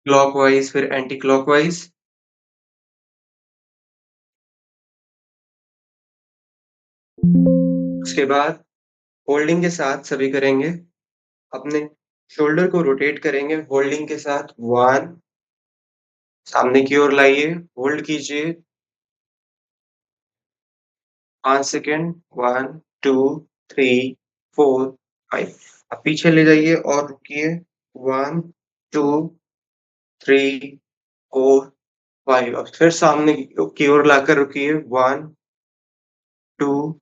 Clockwise फिर anti clockwise. उसके बाद होल्डिंग के साथ सभी करेंगे। अपने शोल्डर को रोटेट करेंगे होल्डिंग के साथ 1 सामने की ओर लाइए, होल्ड कीजिए 5 सेकंड 1, 2, 3, 4, 5। अब पीछे ले जाइए और रुकिए 1, 2, 3, 4, 5 और फिर सामने की ओर लाकर रुकिए 1, 2,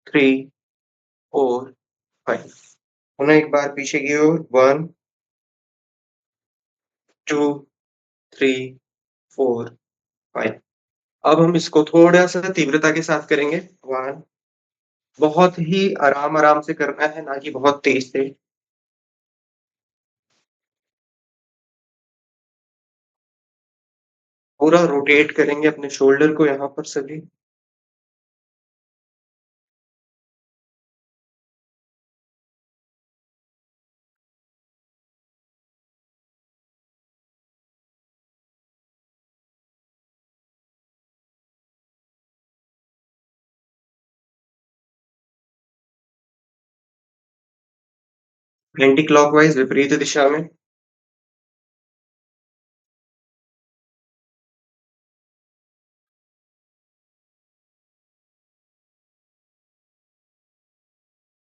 3, 4, 5। पुनः एक बार पीछे की ओर 1, 2, 3, 4, 5। अब हम इसको थोड़ा-सा तीव्रता के साथ करेंगे। 1 बहुत ही आराम-आराम से करना है, ना कि बहुत तेज़ से। पूरा रोटेट करेंगे अपने शोल्डर को यहाँ पर सभी। एंटी क्लॉकवाइज़ विपरीत दिशा में।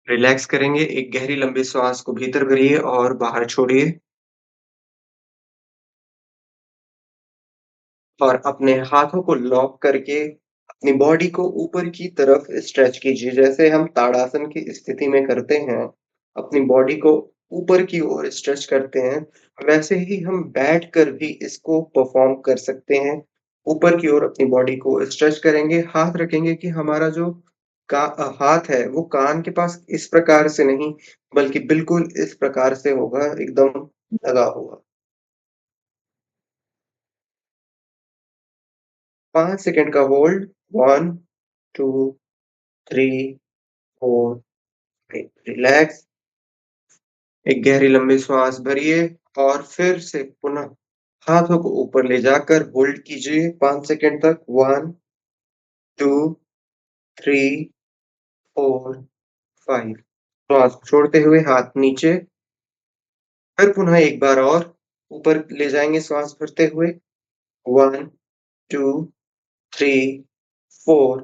रिलैक्स करेंगे, एक गहरी लंबी श्वास को भीतर भरिए और बाहर छोड़िए और अपने हाथों को लॉक करके अपनी बॉडी को ऊपर की तरफ स्ट्रेच कीजिए, जैसे हम ताड़ासन की स्थिति में करते हैं, अपनी बॉडी को ऊपर की ओर स्ट्रेच करते हैं, वैसे ही हम बैठकर भी इसको परफ़ॉर्म कर सकते हैं। ऊपर की ओर अपनी बॉडी को स्ट्रेच करेंगे, हाथ रखेंगे कि हमारा जो हाथ है वो कान के पास इस प्रकार से नहीं, बल्कि बिल्कुल इस प्रकार से होगा, एकदम लगा हुआ। 5 सेकंड का होल्ड 1, 2, 3, 4, 5 रिलैक्स, एक गहरी लंबी श्वास भरिए और फिर से पुनः हाथों को ऊपर ले जाकर होल्ड कीजिए 5 सेकंड तक 1, 2, 3, 4, 5 श्वास छोड़ते हुए हाथ नीचे, फिर पुनः एक बार और ऊपर ले जाएँगे श्वास भरते हुए 1, 2, 3, 4,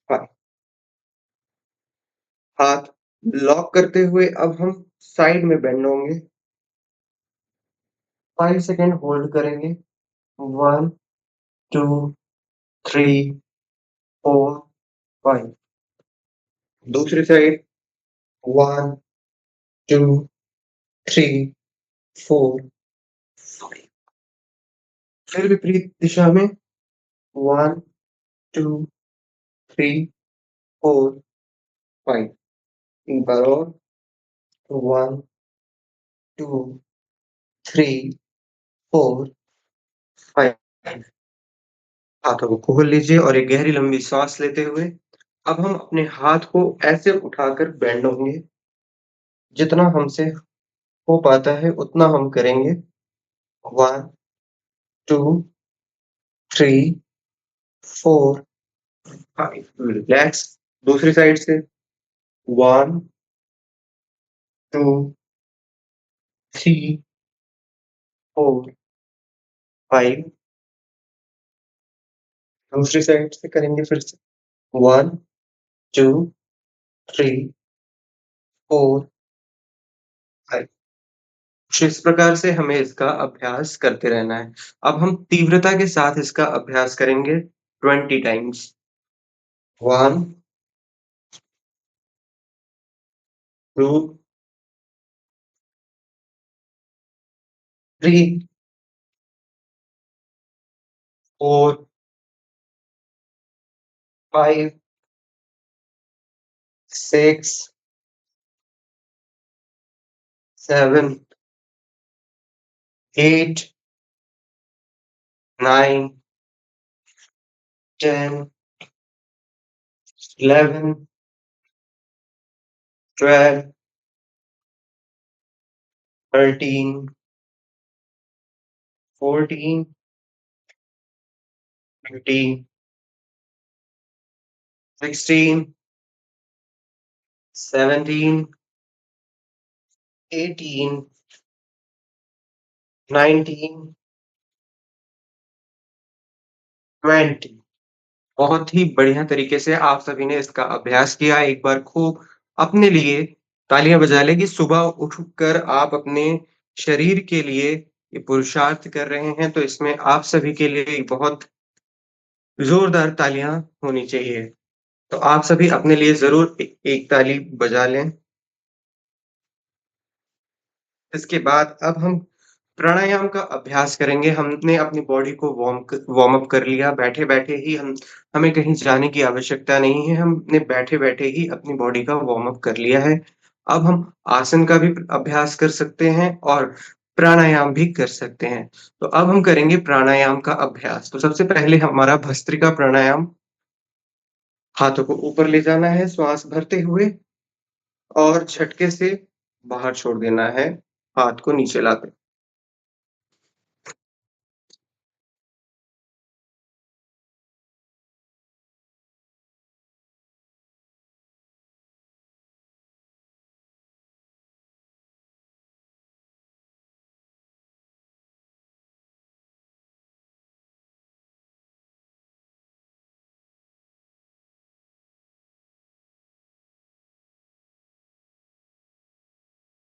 5 हाथ लॉक करते हुए अब हम साइड में बेंड होंगे, 5 सेकंड होल्ड करेंगे 1, 2, 3, 4, 5 दूसरी साइड 1, 2, 3, 4, 5 फिर विपरीत दिशा में 1, 2, 3, 4, 5 एक बार और 1, 2, 3, 4, 5 हाथों को खोल लीजिए और एक गहरी लंबी साँस लेते हुए अब हम अपने हाथ को ऐसे उठाकर बेंड होंगे, जितना हमसे हो पाता है उतना हम करेंगे। 1, 2, 3, 4, 5 रिलैक्स दूसरी साइड से 1, 2, 3, 4, 5 दूसरी साइड से करेंगे फिर से 1, 2, 3, 4, 5 कुछ इस प्रकार से हमें इसका अभ्यास करते रहना है। अब हम तीव्रता के साथ इसका अभ्यास करेंगे 20 टाइम्स। 1, 2, 3, 4, 5, 6, 7, 8, 9, 10, 11, 12, 13, 14, 15, 16, 17, 18, 19, 20। बहुत ही बढ़िया तरीके से आप सभी ने इसका अभ्यास किया। एक बार खूब अपने लिए तालियाँ बजा लें कि सुबह उठकर आप अपने शरीर के लिए ये पुरुषार्थ कर रहे हैं, तो इसमें आप सभी के लिए एक बहुत ज़ोरदार तालियाँ होनी चाहिए। तो आप सभी अपने लिए ज़रूर एक ताली बजा लें। इसके बाद अब हम प्राणायाम का अभ्यास करेंगे। हमने अपनी बॉडी को वार्म अप कर लिया, बैठे-बैठे ही हमें कहीं जाने की आवश्यकता नहीं है, हमने बैठे-बैठे ही अपनी बॉडी का वार्म अप कर लिया है। अब हम आसन का भी अभ्यास कर सकते हैं और प्राणायाम भी कर सकते हैं। तो अब हम करेंगे प्राणायाम का अभ्यास। तो सबसे पहले हमारा भस्त्रिका प्राणायाम, हाथों को ऊपर ले जाना है श्वास भरते हुए और झटके से बाहर छोड़ देना है, हाथ को नीचे लाकर।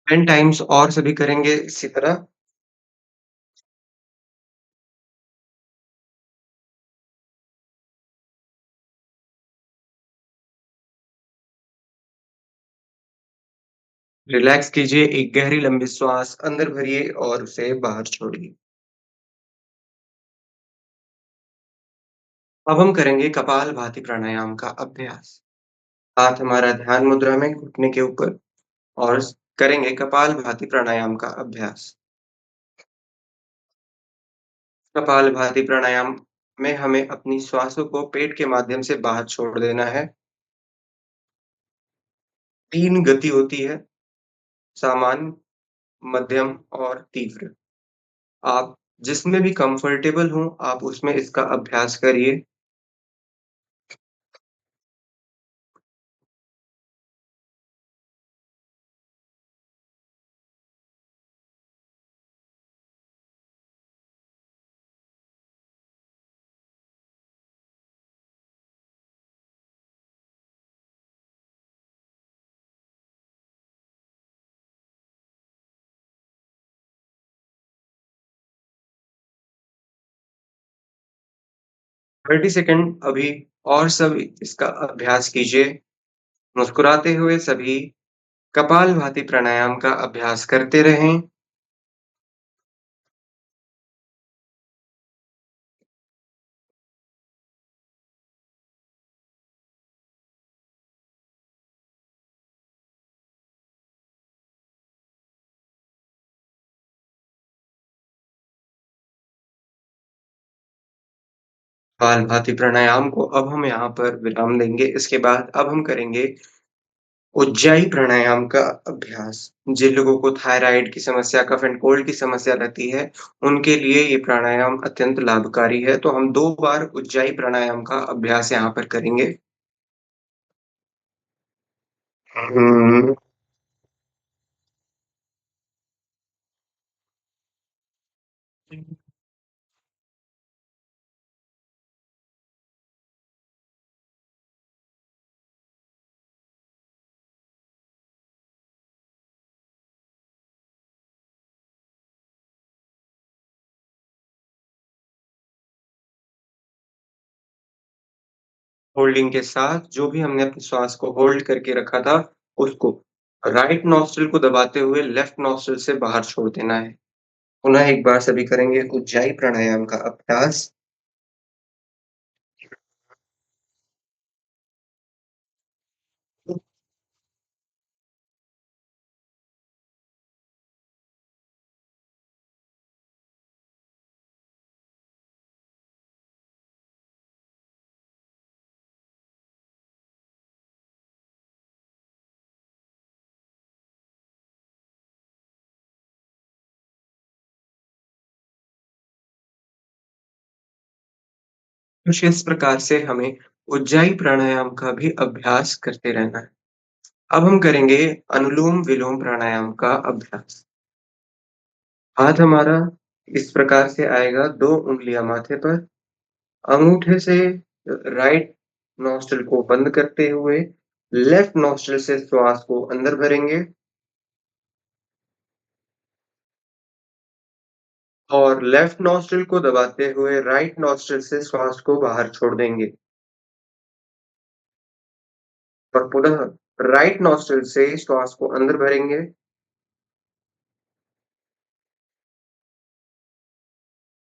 10 टाइम्स और सभी करेंगे इसी तरह। रिलैक्स कीजिए, एक गहरी लंबी श्वास अंदर भरिए और उसे बाहर छोड़िए। अब हम करेंगे कपालभाति प्राणायाम का अभ्यास। हाथ हमारा ध्यान मुद्रा में घुटने के ऊपर और करेंगे कपालभाति प्राणायाम का अभ्यास। कपालभाति प्राणायाम में हमें अपनी श्वासों को पेट के माध्यम से बाहर छोड़ देना है। 3 गति होती है, सामान्य, मध्यम और तीव्र। आप जिसमें भी कंफर्टेबल हों, आप उसमें इसका अभ्यास करिए। । 30 सेकंड अभी और सब इसका अभ्यास कीजिए। मुस्कुराते हुए सभी कपालभाति प्राणायाम का अभ्यास करते रहें। कपालभाति प्राणायाम को अब हम यहाँ पर विराम देंगे। इसके बाद अब हम करेंगे उज्जाई प्राणायाम का अभ्यास। जिन लोगों को थायराइड की समस्या, कफ एंड कोल्ड की समस्या रहती है, उनके लिए ये प्राणायाम अत्यंत लाभकारी है। तो हम 2 बार उज्जाई प्राणायाम का अभ्यास यहाँ पर करेंगे। हुँ। होल्डिंग के साथ जो भी हमने अपनी श्वास को होल्ड करके रखा था, उसको राइट नॉस्ट्रिल को दबाते हुए लेफ्ट नॉस्ट्रिल से बाहर छोड़ देना है। पुनः एक बार सभी करेंगे उज्जाई प्राणायाम का अभ्यास। कुछ इस प्रकार से हमें उज्जाई प्राणायाम का भी अभ्यास करते रहना है। अब हम करेंगे अनुलोम-विलोम प्राणायाम का अभ्यास। हाथ हमारा इस प्रकार से आएगा, 2 उँगलियाँ माथे पर, अंगूठे से राइट नॉस्ट्रिल को बंद करते हुए लेफ्ट नॉस्ट्रिल से श्वास को अंदर भरेंगे और लेफ्ट नॉस्ट्रिल को दबाते हुए राइट नॉस्ट्रिल से श्वास को बाहर छोड़ देंगे और पुनः राइट नॉस्ट्रिल से श्वास को अंदर भरेंगे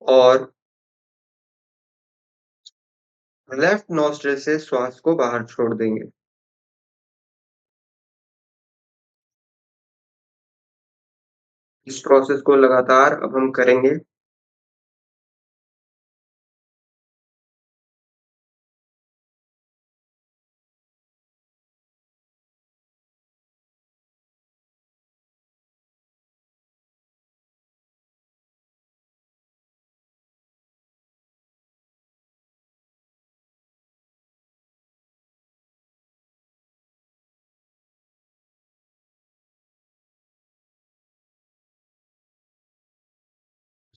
और लेफ्ट नॉस्ट्रिल से श्वास को बाहर छोड़ देंगे। इस प्रोसेस को लगातार अब हम करेंगे।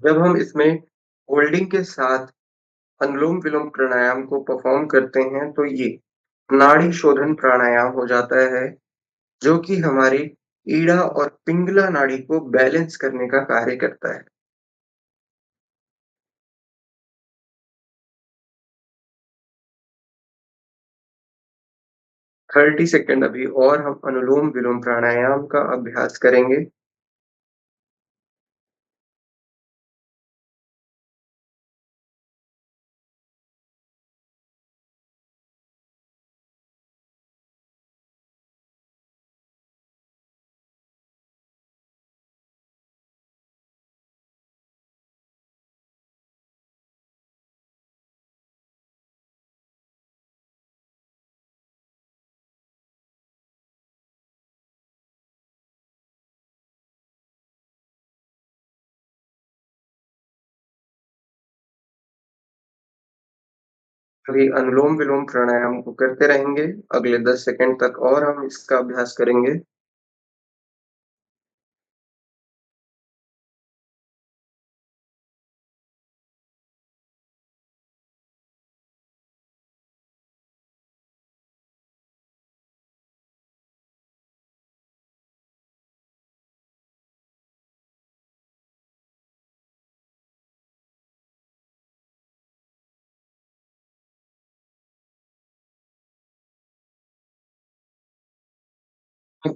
जब हम इसमें होल्डिंग के साथ अनुलोम-विलोम प्राणायाम को परफ़ॉर्म करते हैं, तो ये नाड़ी शोधन प्राणायाम हो जाता है, जो कि हमारी ईड़ा और पिंगला नाड़ी को बैलेंस करने का कार्य करता है। 30 सेकंड अभी और हम अनुलोम-विलोम प्राणायाम का अभ्यास करेंगे। अभी अनुलोम-विलोम प्राणायाम को करते रहेंगे, अगले 10 सेकंड तक और हम इसका अभ्यास करेंगे।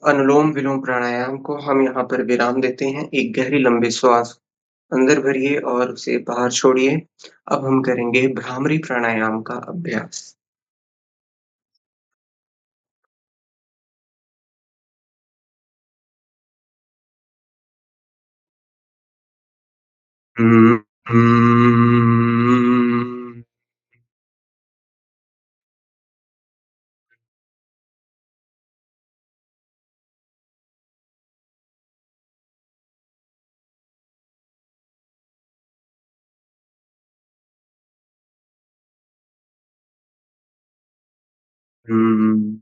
अनुलोम-विलोम प्राणायाम को हम यहाँ पर विराम देते हैं। एक गहरी लंबी श्वास अंदर भरिए और उसे बाहर छोड़िए। अब हम करेंगे भ्रामरी प्राणायाम का अभ्यास। हुँ, हुँ, हुँ।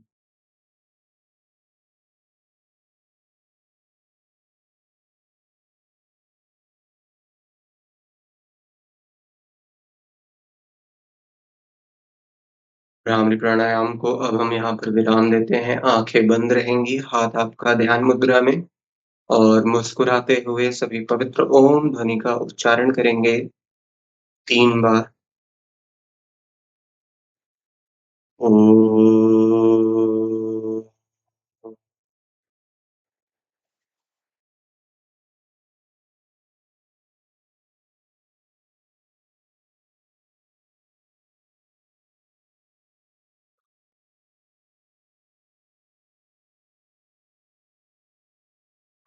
भ्रामरी प्राणायाम को अब हम यहाँ पर विराम देते हैं। आँखें बंद रहेंगी, हाथ आपका ध्यान मुद्रा में और मुस्कुराते हुए सभी पवित्र ओम ध्वनि का उच्चारण करेंगे 3 बार। ओम।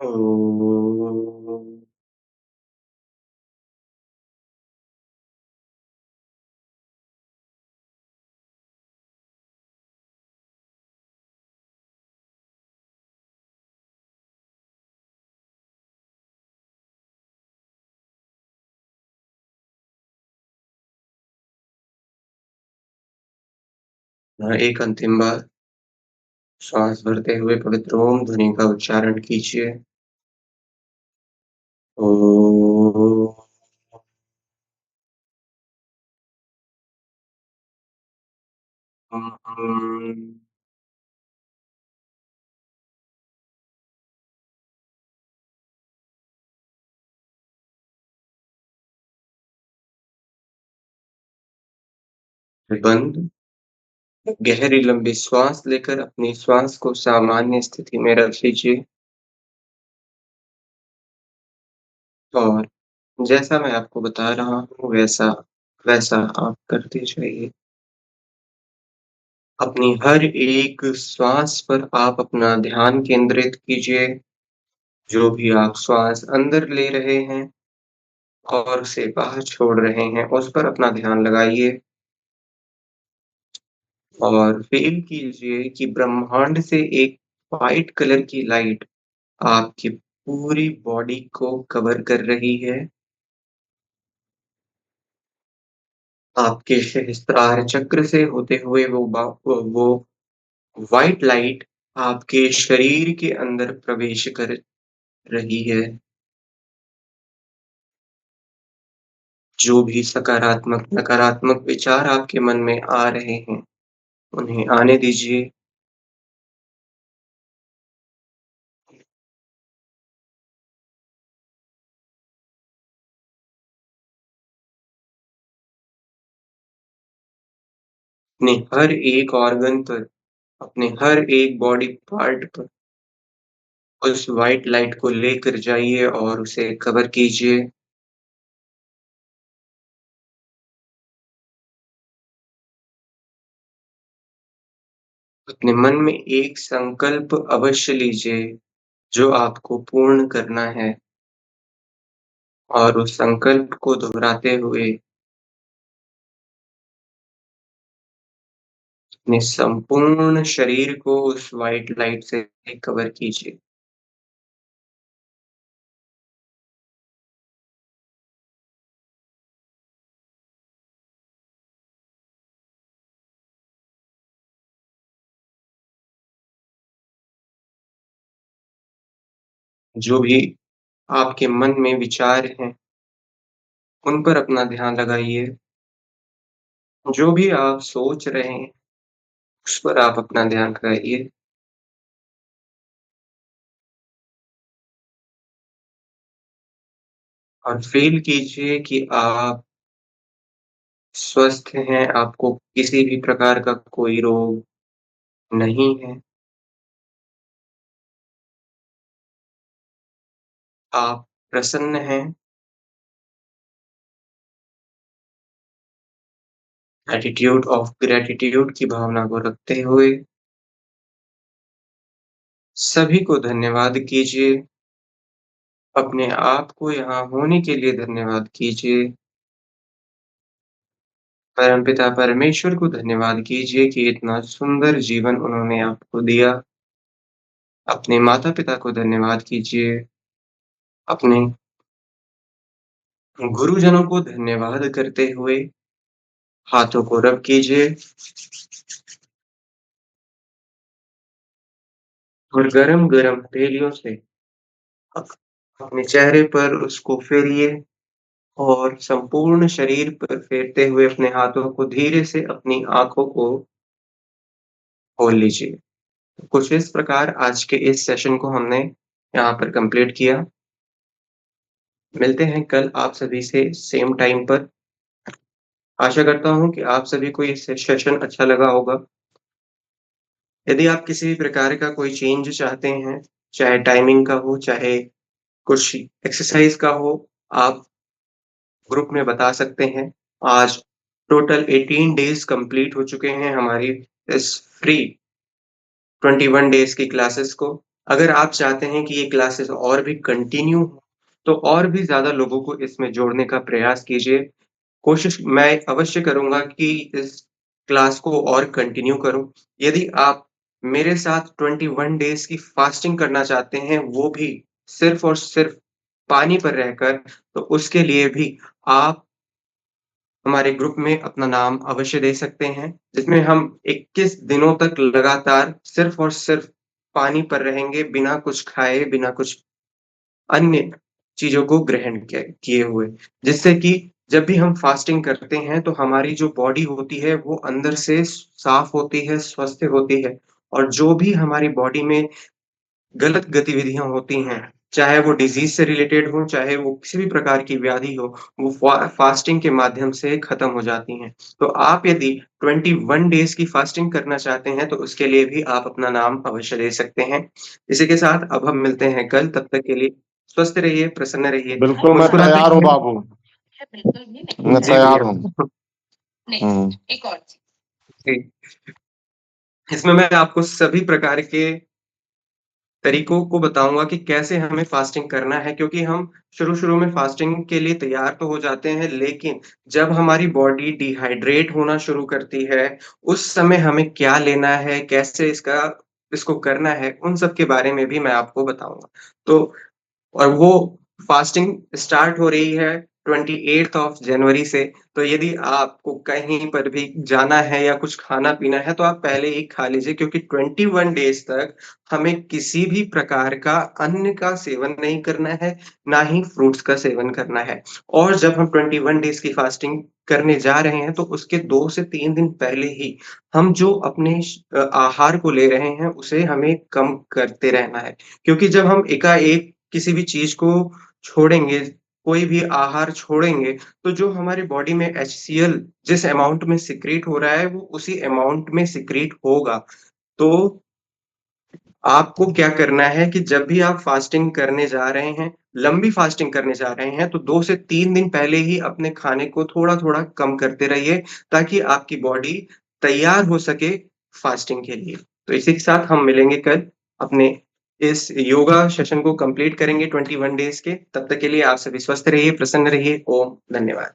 ओम। एक अंतिम बार श्वास भरते हुए पवित्र ओम ध्वनि का उच्चारण कीजिए। ओम। बंद। गहरी लंबी श्वास लेकर अपनी श्वास को सामान्य स्थिति में रख लीजिए और जैसा मैं आपको बता रहा हूँ वैसा वैसा आप करते जाइए। अपनी हर एक श्वास पर आप अपना ध्यान केंद्रित कीजिए। जो भी आप श्वास अंदर ले रहे हैं और उसे बाहर छोड़ रहे हैं, उस पर अपना ध्यान लगाइए और फ़ील कीजिए कि ब्रह्मांड से एक व्हाइट कलर की लाइट आपकी पूरी बॉडी को कवर कर रही है। आपके सहस्त्रार चक्र से होते हुए वो व्हाइट लाइट आपके शरीर के अंदर प्रवेश कर रही है। जो भी सकारात्मक, नकारात्मक विचार आपके मन में आ रहे हैं, उन्हें आने दीजिए। अपने हर एक ऑर्गन पर, अपने हर एक बॉडी पार्ट पर उस व्हाइट लाइट को लेकर जाइए और उसे कवर कीजिए। अपने मन में एक संकल्प अवश्य लीजिए, जो आपको पूर्ण करना है और उस संकल्प को दोहराते हुए अपने संपूर्ण शरीर को उस व्हाइट लाइट से कवर कीजिए। जो भी आपके मन में विचार हैं, उन पर अपना ध्यान लगाइए। जो भी आप सोच रहे हैं, उस पर आप अपना ध्यान लगाइए और फ़ील कीजिए कि आप स्वस्थ हैं, आपको किसी भी प्रकार का कोई रोग नहीं है। आप प्रसन्न हैं। एटीट्यूड ऑफ ग्रैटिट्यूड की भावना को रखते हुए सभी को धन्यवाद कीजिए। अपने आप को यहाँ होने के लिए धन्यवाद कीजिए। परमपिता परमेश्वर को धन्यवाद कीजिए कि इतना सुंदर जीवन उन्होंने आपको दिया। अपने माता-पिता को धन्यवाद कीजिए। अपने गुरुजनों को धन्यवाद करते हुए हाथों को रब कीजिए और गरम-गरम हथेलियों से अप अपने चेहरे पर उसको फेरिए और संपूर्ण शरीर पर फेरते हुए अपने हाथों को धीरे से अपनी आँखों को खोल लीजिए। कुछ इस प्रकार आज के इस सेशन को हमने यहाँ पर कंप्लीट किया। मिलते हैं कल आप सभी से सेम टाइम पर। आशा करता हूँ कि आप सभी को ये सेशन अच्छा लगा होगा। यदि आप किसी भी प्रकार का कोई चेंज चाहते हैं, चाहे टाइमिंग का हो, चाहे कुछ एक्सरसाइज़ का हो, आप ग्रुप में बता सकते हैं। आज टोटल 18 डेज़ कंप्लीट हो चुके हैं हमारी इस फ्री 21 डेज़ की क्लासेस को। अगर आप चाहते हैं कि ये क्लासेस और भी कंटिन्यू हो, तो और भी ज़्यादा लोगों को इसमें जोड़ने का प्रयास कीजिए। कोशिश मैं अवश्य करूँगा कि इस क्लास को और कंटिन्यू करूँ। यदि आप मेरे साथ 21 डेज़ की फास्टिंग करना चाहते हैं, वो भी सिर्फ़ और सिर्फ़ पानी पर रहकर, तो उसके लिए भी आप हमारे ग्रुप में अपना नाम अवश्य दे सकते हैं, जिसमें हम 21 दिनों तक लगातार सिर्फ़ और सिर्फ़ पानी पर रहेंगे, बिना कुछ खाए, बिना कुछ अन्य चीज़ों को ग्रहण किए हुए। जिससे कि जब भी हम फ़ास्टिंग करते हैं, तो हमारी जो बॉडी होती है, वो अंदर से साफ़ होती है, स्वस्थ होती है और जो भी हमारी बॉडी में गलत गतिविधियाँ होती हैं, चाहे वो डिज़ीज़ से रिलेटेड हो, चाहे वो किसी भी प्रकार की व्याधि हो, वो फ़ास्टिंग के माध्यम से खत्म हो जाती हैं। तो आप यदि 21 डेज़ की फ़ास्टिंग करना चाहते हैं, तो उसके लिए भी आप अपना नाम अवश्य दे सकते हैं। इसी के साथ अब हम मिलते हैं कल, तब तक के लिए स्वस्थ रहिए, प्रसन्न रहिए, बिल्कुल मैं मुस्कुराते तैयार हूँ रहिए। बाबू। मैं जी तैयार भैया। हूँ। हुँ। जी, इसमें मैं आपको सभी प्रकार के तरीकों को बताऊँगा कि कैसे हमें फ़ास्टिंग करना है क्योंकि हम शुरू-शुरू में फ़ास्टिंग के लिए तैयार तो हो जाते हैं, लेकिन जब हमारी बॉडी डिहाइड्रेट होना शुरू करती है, उस समय हमें क्या लेना है, कैसे इसको करना है, उन सब के बारे में भी मैं आपको बताऊँगा। तो और वो फास्टिंग स्टार्ट हो रही है 28th ऑफ जनवरी से, तो यदि आपको कहीं पर भी जाना है या कुछ खाना-पीना है, तो आप पहले ही खा लीजिए क्योंकि 21 डेज़ तक हमें किसी भी प्रकार का अन्न का सेवन नहीं करना है, ना ही फ्रूट्स का सेवन करना है। और जब हम 21 डेज़ की फास्टिंग करने जा रहे हैं, तो उसके 2 से 3 दिन पहले ही हम जो अपने आहार को ले रहे हैं, उसे हमें कम करते रहना है। क्योंकि जब हम एकाएक किसी भी चीज़ को छोड़ेंगे, कोई भी आहार छोड़ेंगे, तो जो हमारी बॉडी में एचसीएल जिस अमाउंट में सिक्रीट हो रहा है, वो उसी अमाउंट में सिक्रीट होगा। तो आपको क्या करना है कि जब भी आप फास्टिंग करने जा रहे हैं, लंबी फास्टिंग करने जा रहे हैं, तो 2 से 3 दिन पहले ही अपने खाने को थोड़ा-थोड़ा कम करते रहिए, ताकि आपकी बॉडी तैयार हो सके फास्टिंग के लिए। तो इसी के साथ हम मिलेंगे कल, अपने इस योगा सेशन को कंप्लीट करेंगे 21 डेज़ के। तब तक के लिए आप सभी स्वस्थ रहिए, प्रसन्न रहिए। ओम धन्यवाद।